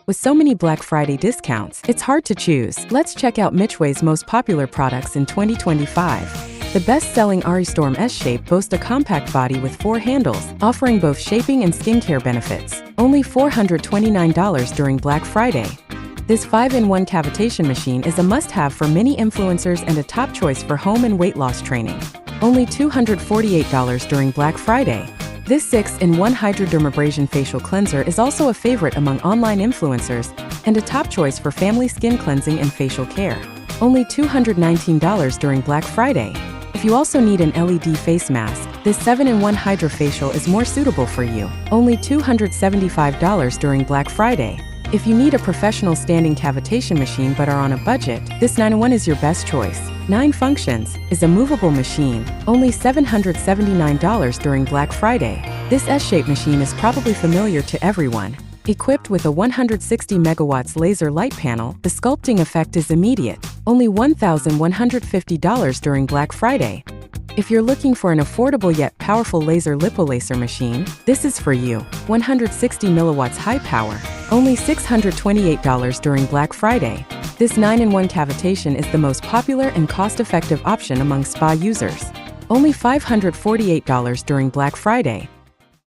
With so many Black Friday discounts, it's hard to choose. Let's check out myChway's most popular products in 2025. The best-selling Ari Storm S-Shape boasts a compact body with 4 handles, offering both shaping and skincare benefits. Only $429 during Black Friday. This 5-in-1 cavitation machine is a must-have for many influencers and a top choice for home and weight loss training. Only $248 during Black Friday. This 6-in-1 Hydrodermabrasion facial cleanser is also a favorite among online influencers and a top choice for family skin cleansing and facial care. Only $219 during Black Friday. If you also need an LED face mask, this 7-in-1 Hydrofacial is more suitable for you. Only $275 during Black Friday. If you need a professional standing cavitation machine but are on a budget, this 9-in-1 is your best choice. 9 Functions is a movable machine. Only $779 during Black Friday. This S-shaped machine is probably familiar to everyone. Equipped with a 160 megawatts laser light panel, the sculpting effect is immediate. Only $1,150 during Black Friday. If you're looking for an affordable yet powerful laser lipolaser machine, this is for you. 160 milliwatts high power. Only $628 during Black Friday. This 9-in-1 cavitation is the most popular and cost-effective option among spa users. Only $548 during Black Friday.